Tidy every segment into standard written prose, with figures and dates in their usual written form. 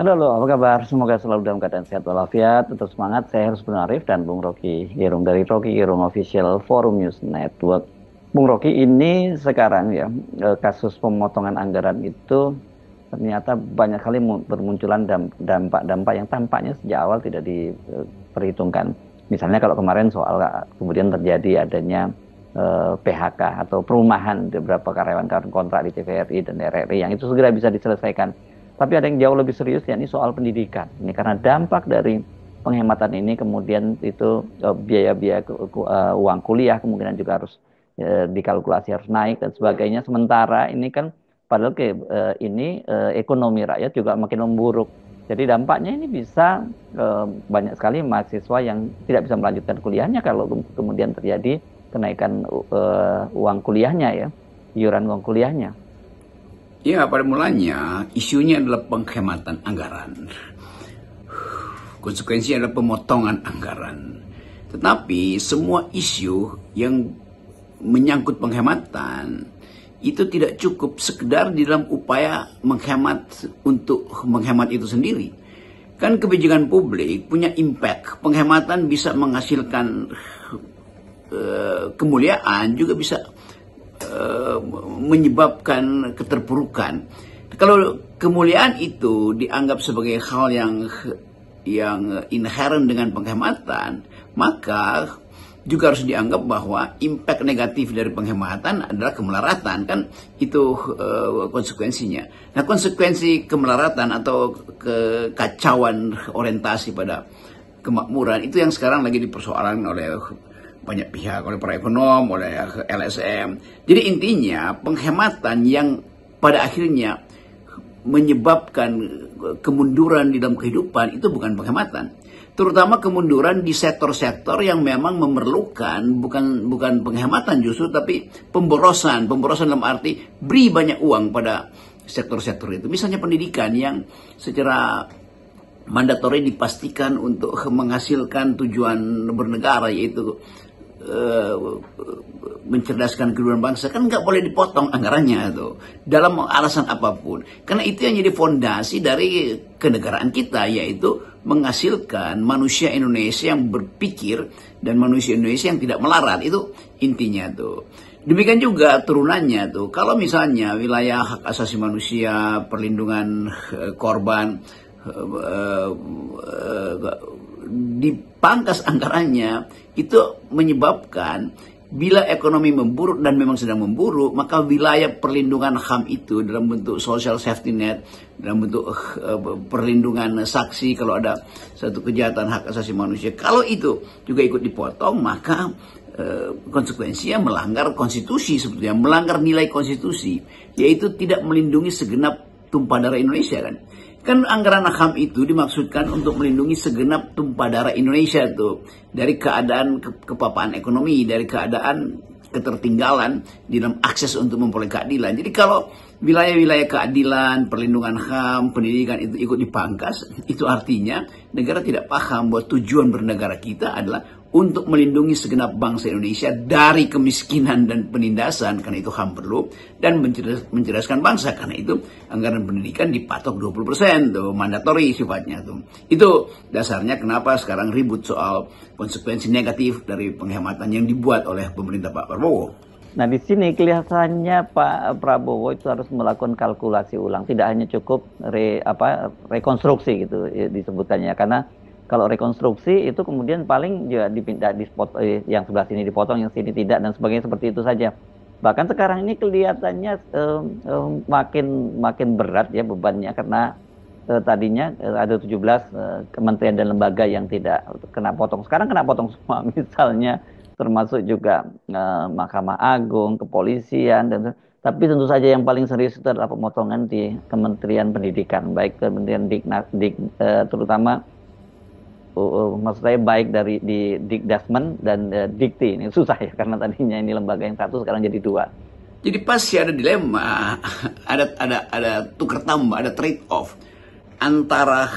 Halo, halo, apa kabar? Semoga selalu dalam keadaan sehat walafiat, tetap semangat. Saya Harus Arif dan Bung Rocky Gerung dari Rocky Gerung Official Forum News Network. Bung Rocky, ini sekarang ya, kasus pemotongan anggaran itu ternyata banyak kali bermunculan dampak-dampak yang tampaknya sejak awal tidak diperhitungkan. Misalnya kalau kemarin soal kemudian terjadi adanya PHK atau perumahan di beberapa karyawan kontrak di TVRI dan RRI yang itu segera bisa diselesaikan. Tapi ada yang jauh lebih serius, yakni soal pendidikan. Ini karena dampak dari penghematan ini, kemudian itu biaya-biaya uang kuliah kemungkinan juga harus dikalkulasi, harus naik dan sebagainya. Sementara ini kan padahal ekonomi rakyat juga makin memburuk. Jadi dampaknya ini bisa banyak sekali mahasiswa yang tidak bisa melanjutkan kuliahnya kalau kemudian terjadi kenaikan uang kuliahnya ya, iuran uang kuliahnya. Ya, pada mulanya isunya adalah penghematan anggaran. Konsekuensinya adalah pemotongan anggaran. Tetapi semua isu yang menyangkut penghematan itu tidak cukup sekedar di dalam upaya menghemat untuk menghemat itu sendiri. Kan kebijakan publik punya impact. Penghematan bisa menghasilkan kemuliaan, juga bisa menyebabkan keterpurukan. Kalau kemuliaan itu dianggap sebagai hal yang inherent dengan penghematan, maka juga harus dianggap bahwa impact negatif dari penghematan adalah kemelaratan, kan itu konsekuensinya. Nah, konsekuensi kemelaratan atau kekacauan orientasi pada kemakmuran itu yang sekarang lagi dipersoalkan oleh banyak pihak, oleh para ekonom, oleh LSM. Jadi intinya penghematan yang pada akhirnya menyebabkan kemunduran di dalam kehidupan itu bukan penghematan. Terutama kemunduran di sektor-sektor yang memang memerlukan bukan penghematan justru, tapi pemborosan. Pemborosan dalam arti beri banyak uang pada sektor-sektor itu. Misalnya pendidikan yang secara mandatori dipastikan untuk menghasilkan tujuan bernegara, yaitu mencerdaskan kehidupan bangsa, kan nggak boleh dipotong anggarannya tuh dalam alasan apapun, karena itu yang jadi fondasi dari kenegaraan kita, yaitu menghasilkan manusia Indonesia yang berpikir dan manusia Indonesia yang tidak melarat. Itu intinya tuh. Demikian juga turunannya tuh, kalau misalnya wilayah hak asasi manusia, perlindungan korban dipangkas anggarannya, itu menyebabkan bila ekonomi memburuk dan memang sedang memburuk, maka wilayah perlindungan HAM itu dalam bentuk social safety net, dalam bentuk perlindungan saksi kalau ada satu kejahatan hak asasi manusia, kalau itu juga ikut dipotong, maka konsekuensinya melanggar konstitusi, sebetulnya melanggar nilai konstitusi, yaitu tidak melindungi segenap tumpah darah Indonesia kan. Kan anggaran HAM itu dimaksudkan untuk melindungi segenap tumpah darah Indonesia tuh dari keadaan kepapaan ekonomi, dari keadaan ketertinggalan di dalam akses untuk memperoleh keadilan. Jadi kalau wilayah-wilayah keadilan, perlindungan HAM, pendidikan itu ikut dipangkas, itu artinya negara tidak paham bahwa tujuan bernegara kita adalah untuk melindungi segenap bangsa Indonesia dari kemiskinan dan penindasan, karena itu HAM perlu, dan mencerdaskan bangsa, karena itu anggaran pendidikan dipatok 20% tuh, mandatori sifatnya tuh. Itu dasarnya kenapa sekarang ribut soal konsekuensi negatif dari penghematan yang dibuat oleh pemerintah Pak Prabowo. Nah, di sini kelihatannya Pak Prabowo itu harus melakukan kalkulasi ulang, tidak hanya cukup rekonstruksi gitu disebutkannya, karena kalau rekonstruksi itu kemudian paling ya dipindah yang sebelah sini dipotong, yang sini tidak, dan sebagainya, seperti itu saja. Bahkan sekarang ini kelihatannya makin berat ya bebannya, karena tadinya ada 17 kementerian dan lembaga yang tidak kena potong. Sekarang kena potong semua, misalnya termasuk juga Mahkamah Agung, kepolisian, dan tapi tentu saja yang paling serius itu adalah pemotongan di Kementerian Pendidikan, baik Kementerian terutama maksud saya baik dari di Dikdasmen dan Dikti. Ini susah ya, karena tadinya ini lembaga yang satu sekarang jadi dua. Jadi pasti ada dilema, ada tukar tambah, ada trade off antara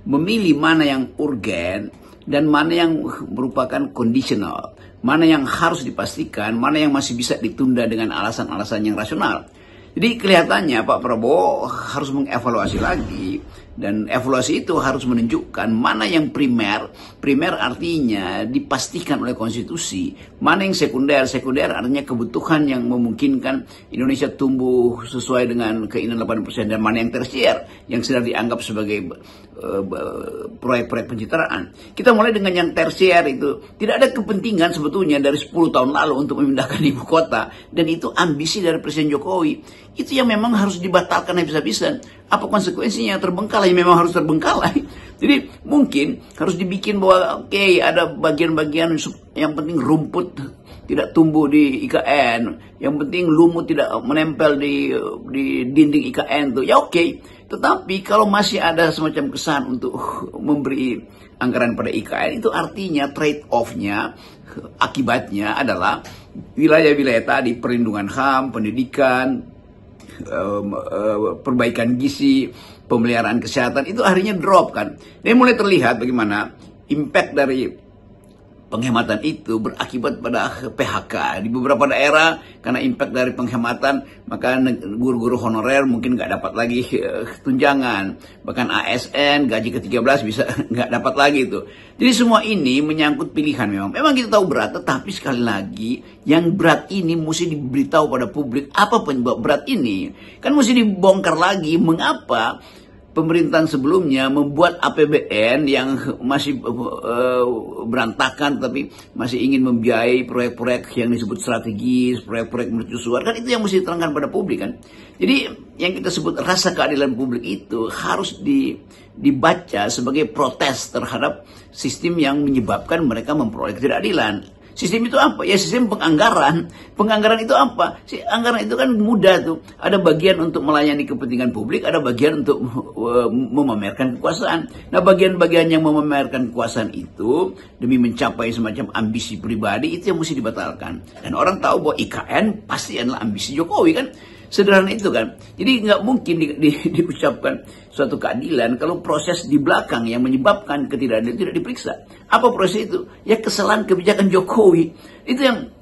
memilih mana yang urgen dan mana yang merupakan kondisional, mana yang harus dipastikan, mana yang masih bisa ditunda dengan alasan-alasan yang rasional. Jadi kelihatannya Pak Prabowo harus mengevaluasi lagi Dan evaluasi itu harus menunjukkan mana yang primer. Primer artinya dipastikan oleh konstitusi. Mana yang sekunder. Sekunder artinya kebutuhan yang memungkinkan Indonesia tumbuh sesuai dengan keinginan 8%. Dan mana yang tersier, yang sedang dianggap sebagai proyek-proyek pencitraan. Kita mulai dengan yang tersier itu. Tidak ada kepentingan sebetulnya dari 10 tahun lalu untuk memindahkan ibu kota. Dan itu ambisi dari Presiden Jokowi. Itu yang memang harus dibatalkan habis-habisan. Apa konsekuensinya? Terbengkalai, memang harus terbengkalai. Jadi mungkin harus dibikin bahwa oke, ada bagian-bagian yang penting rumput tidak tumbuh di IKN, yang penting lumut tidak menempel di dinding IKN tuh, ya oke. Tetapi kalau masih ada semacam kesan untuk memberi anggaran pada IKN, itu artinya trade off-nya, akibatnya adalah wilayah-wilayah tadi, perlindungan HAM, pendidikan, perbaikan gizi, pemeliharaan kesehatan, itu akhirnya drop kan. Dan mulai terlihat bagaimana impact dari penghematan itu berakibat pada PHK di beberapa daerah. Karena impact dari penghematan, maka guru-guru honorer mungkin nggak dapat lagi tunjangan, bahkan ASN gaji ke-13 bisa nggak dapat lagi itu. Jadi semua ini menyangkut pilihan. Memang kita tahu berat, tetapi sekali lagi yang berat ini mesti diberitahu pada publik. Apa penyebab berat ini? Kan mesti dibongkar lagi mengapa pemerintahan sebelumnya membuat APBN yang masih berantakan, tapi masih ingin membiayai proyek-proyek yang disebut strategis, proyek-proyek mercusuar. Kan itu yang mesti diterangkan pada publik kan. Jadi yang kita sebut rasa keadilan publik itu harus dibaca sebagai protes terhadap sistem yang menyebabkan mereka memperoleh ketidakadilan. Sistem itu apa? Ya sistem penganggaran. Penganggaran itu apa? Anggaran itu kan mudah tuh. Ada bagian untuk melayani kepentingan publik, ada bagian untuk memamerkan kekuasaan. Nah, bagian-bagian yang memamerkan kekuasaan itu demi mencapai semacam ambisi pribadi, itu yang mesti dibatalkan. Dan orang tahu bahwa IKN pasti adalah ambisi Jokowi kan. Sederhana itu kan. Jadi nggak mungkin diucapkan suatu keadilan kalau proses di belakang yang menyebabkan ketidakadilan tidak diperiksa. Apa proses itu? Ya kesalahan kebijakan Jokowi. Itu yang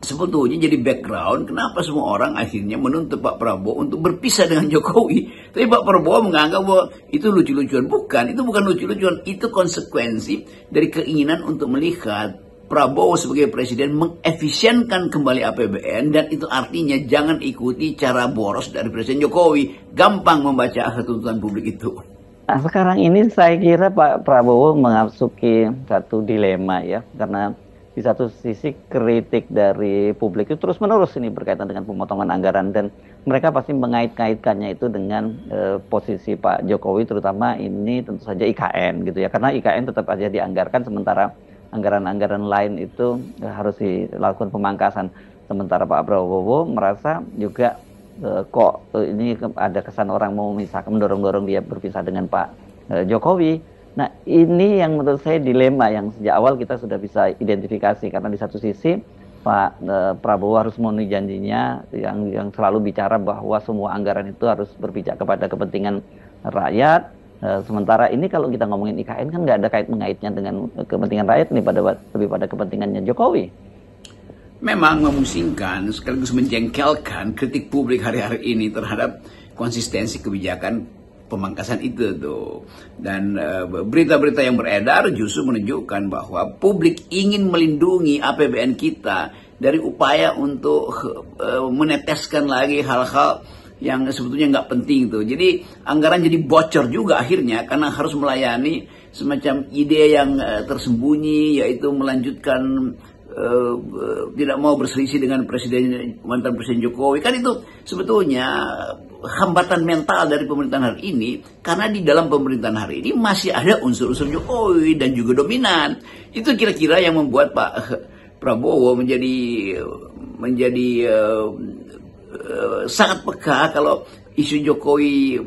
sebetulnya jadi background kenapa semua orang akhirnya menuntut Pak Prabowo untuk berpisah dengan Jokowi. Tapi Pak Prabowo menganggap bahwa itu lucu-lucuan. Bukan, itu bukan lucu-lucuan. Itu konsekuensi dari keinginan untuk melihat Prabowo sebagai presiden mengefisienkan kembali APBN, dan itu artinya jangan ikuti cara boros dari Presiden Jokowi. Gampang membaca tuntutan publik itu. Nah, sekarang ini saya kira Pak Prabowo memasuki satu dilema ya, karena di satu sisi kritik dari publik itu terus-menerus ini berkaitan dengan pemotongan anggaran, dan mereka pasti mengait-kaitkannya itu dengan posisi Pak Jokowi, terutama ini tentu saja IKN gitu ya, karena IKN tetap aja dianggarkan sementara anggaran-anggaran lain itu harus dilakukan pemangkasan. Sementara Pak Prabowo merasa juga ini ada kesan orang mau memisahkan, mendorong-dorong dia berpisah dengan Pak Jokowi. Nah, ini yang menurut saya dilema yang sejak awal kita sudah bisa identifikasi, karena di satu sisi Pak Prabowo harus memenuhi janjinya yang selalu bicara bahwa semua anggaran itu harus berpijak kepada kepentingan rakyat. Sementara ini kalau kita ngomongin IKN kan nggak ada kait-mengaitnya dengan kepentingan rakyat, nih lebih pada kepentingannya Jokowi. Memang memusingkan sekaligus menjengkelkan kritik publik hari-hari ini terhadap konsistensi kebijakan pemangkasan itu tuh. Dan berita-berita yang beredar justru menunjukkan bahwa publik ingin melindungi APBN kita dari upaya untuk meneteskan lagi hal-hal yang sebetulnya nggak penting tuh. Jadi anggaran jadi bocor juga akhirnya karena harus melayani semacam ide yang tersembunyi, yaitu melanjutkan tidak mau berselisih dengan mantan Presiden Jokowi. Kan itu sebetulnya hambatan mental dari pemerintahan hari ini, karena di dalam pemerintahan hari ini masih ada unsur-unsur Jokowi dan juga dominan. Itu kira-kira yang membuat Pak Prabowo menjadi sangat peka kalau isu Jokowi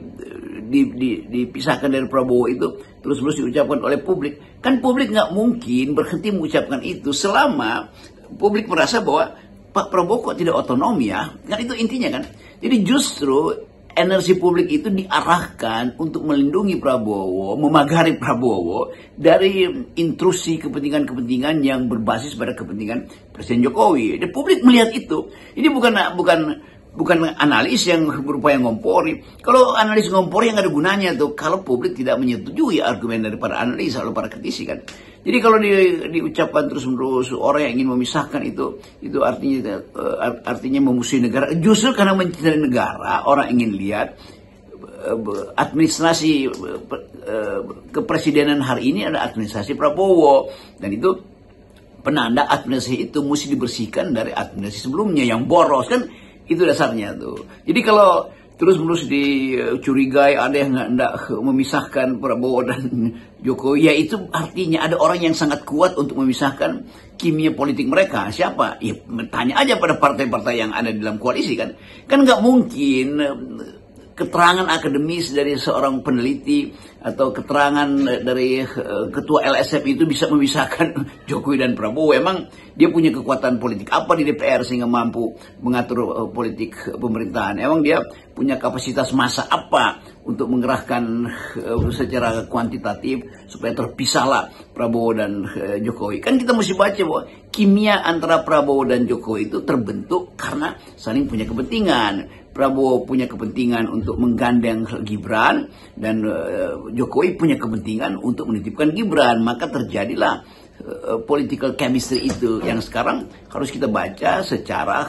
dipisahkan dari Prabowo itu terus-menerus diucapkan oleh publik. Kan publik nggak mungkin berhenti mengucapkan itu selama publik merasa bahwa Pak Prabowo kok tidak otonom ya. Kan itu intinya kan. Jadi justru energi publik itu diarahkan untuk melindungi Prabowo, memagari Prabowo dari intrusi kepentingan-kepentingan yang berbasis pada kepentingan Presiden Jokowi. Dan publik melihat itu. Ini bukan bukan analis yang berupaya ngompori. Kalau analis ngompori yang ada gunanya tuh kalau publik tidak menyetujui argumen dari para analis atau para kritisi kan. Jadi kalau diucapkan terus-menerus orang yang ingin memisahkan itu artinya memusuhi negara. Justru karena mencintai negara, orang ingin lihat administrasi kepresidenan hari ini ada administrasi Prabowo, dan itu penanda administrasi itu mesti dibersihkan dari administrasi sebelumnya yang boros kan. Itu dasarnya tuh. Jadi kalau terus-menerus dicurigai ada yang hendak memisahkan Prabowo dan Jokowi, ya itu artinya ada orang yang sangat kuat untuk memisahkan kimia politik mereka. Siapa? Ya tanya aja pada partai-partai yang ada di dalam koalisi kan. Kan nggak mungkin keterangan akademis dari seorang peneliti atau keterangan dari ketua LSM itu bisa memisahkan Jokowi dan Prabowo. Emang dia punya kekuatan politik apa di DPR sehingga mampu mengatur politik pemerintahan? Emang dia punya kapasitas massa apa untuk mengerahkan secara kuantitatif supaya terpisahlah Prabowo dan Jokowi? Kan kita mesti baca bahwa kimia antara Prabowo dan Jokowi itu terbentuk karena saling punya kepentingan. Prabowo punya kepentingan untuk menggandeng Gibran dan Jokowi punya kepentingan untuk menitipkan Gibran, maka terjadilah political chemistry itu yang sekarang harus kita baca secara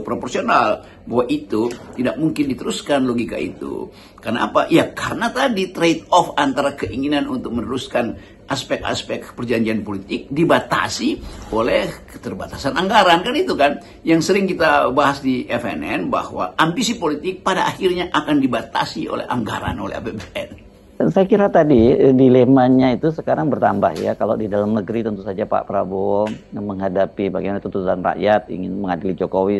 proporsional, bahwa itu tidak mungkin diteruskan logika itu. Karena apa? Ya karena tadi trade off antara keinginan untuk meneruskan aspek-aspek perjanjian politik dibatasi oleh keterbatasan anggaran, kan itu kan yang sering kita bahas di FNN, bahwa ambisi politik pada akhirnya akan dibatasi oleh anggaran, oleh APBN. Saya kira tadi dilemanya itu sekarang bertambah ya. Kalau di dalam negeri tentu saja Pak Prabowo menghadapi bagaimana tuntutan rakyat ingin mengadili Jokowi,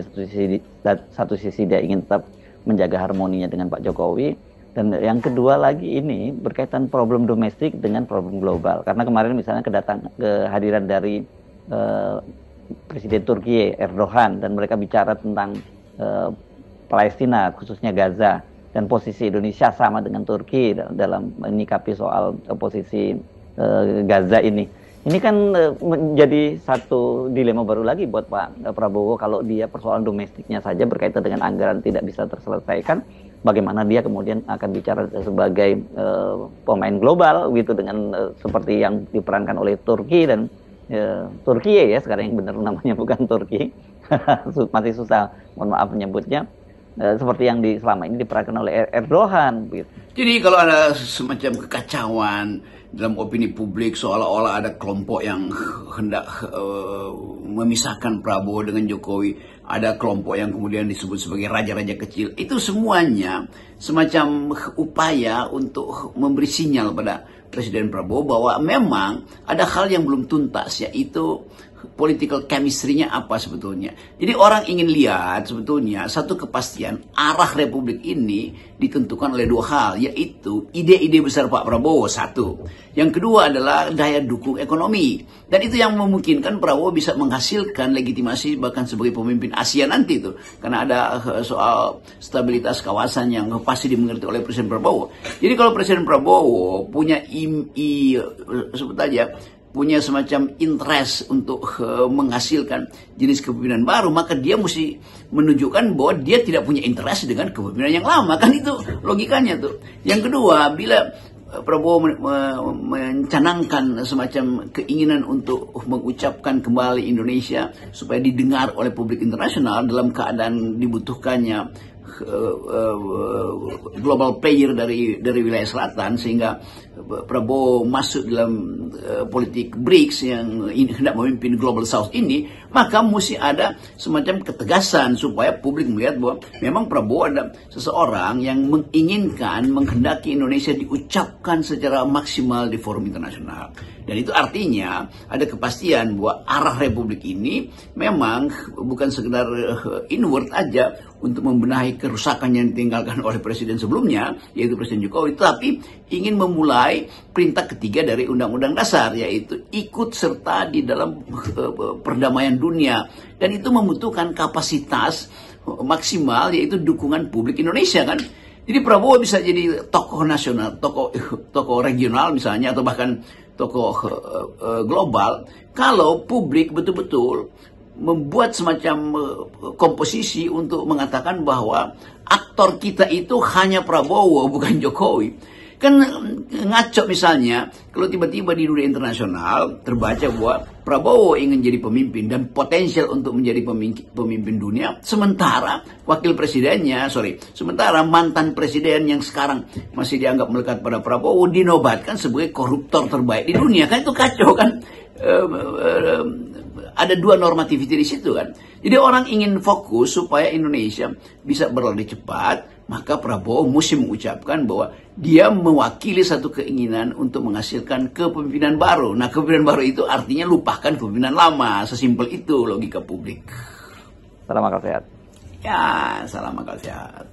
satu sisi dia ingin tetap menjaga harmoninya dengan Pak Jokowi. Dan yang kedua lagi ini berkaitan problem domestik dengan problem global. Karena kemarin misalnya kehadiran dari Presiden Turki Erdogan, dan mereka bicara tentang Palestina khususnya Gaza, dan posisi Indonesia sama dengan Turki dalam menyikapi soal posisi Gaza ini. Ini kan menjadi satu dilema baru lagi buat Pak Prabowo. Kalau dia persoalan domestiknya saja berkaitan dengan anggaran tidak bisa terselesaikan, bagaimana dia kemudian akan bicara sebagai pemain global gitu dengan seperti yang diperankan oleh Turki dan Turki ya sekarang yang benar namanya bukan Turki. Masih susah, mohon maaf menyebutnya. Seperti yang selama ini diperankan oleh Erdogan gitu. Jadi kalau ada semacam kekacauan dalam opini publik seolah-olah ada kelompok yang hendak memisahkan Prabowo dengan Jokowi, ada kelompok yang kemudian disebut sebagai raja-raja kecil, itu semuanya semacam upaya untuk memberi sinyal pada Presiden Prabowo bahwa memang ada hal yang belum tuntas, yaitu political chemistry-nya apa sebetulnya. Jadi orang ingin lihat sebetulnya satu kepastian arah Republik ini ditentukan oleh dua hal, yaitu ide-ide besar Pak Prabowo, satu. Yang kedua adalah daya dukung ekonomi. Dan itu yang memungkinkan Prabowo bisa menghasilkan legitimasi bahkan sebagai pemimpin Asia nanti tuh. Karena ada soal stabilitas kawasan yang pasti dimengerti oleh Presiden Prabowo. Jadi kalau Presiden Prabowo punya sebut aja punya semacam interest untuk menghasilkan jenis kepemimpinan baru, maka dia mesti menunjukkan bahwa dia tidak punya interest dengan kepemimpinan yang lama, kan itu logikanya tuh. Yang kedua, bila Prabowo mencanangkan semacam keinginan untuk mengucapkan kembali Indonesia supaya didengar oleh publik internasional dalam keadaan dibutuhkannya global player dari wilayah selatan, sehingga Prabowo masuk dalam politik BRICS yang hendak memimpin Global South ini, maka mesti ada semacam ketegasan supaya publik melihat bahwa memang Prabowo ada seseorang yang menginginkan, menghendaki Indonesia diucapkan secara maksimal di forum internasional. Dan itu artinya ada kepastian bahwa arah Republik ini memang bukan sekedar inward aja untuk membenahi kerusakan yang ditinggalkan oleh presiden sebelumnya, yaitu Presiden Jokowi, tapi ingin memulai perintah ketiga dari Undang-Undang Dasar, yaitu ikut serta di dalam perdamaian dunia. Dan itu membutuhkan kapasitas maksimal, yaitu dukungan publik Indonesia kan. Jadi Prabowo bisa jadi tokoh nasional, tokoh regional misalnya, atau bahkan tokoh global, kalau publik betul-betul membuat semacam komposisi untuk mengatakan bahwa aktor kita itu hanya Prabowo, bukan Jokowi. Kan ngaco misalnya, kalau tiba-tiba di dunia internasional terbaca bahwa Prabowo ingin jadi pemimpin dan potensial untuk menjadi pemimpin dunia, sementara sementara mantan presiden yang sekarang masih dianggap melekat pada Prabowo dinobatkan sebagai koruptor terbaik di dunia. Kan itu kacau kan? Ada dua normativity di situ kan. Jadi orang ingin fokus supaya Indonesia bisa berlari cepat, maka Prabowo mesti mengucapkan bahwa dia mewakili satu keinginan untuk menghasilkan kepemimpinan baru. Nah, kepemimpinan baru itu artinya lupakan kepemimpinan lama. Sesimpel itu logika publik. Salam akal sehat. Ya, salam akal sehat.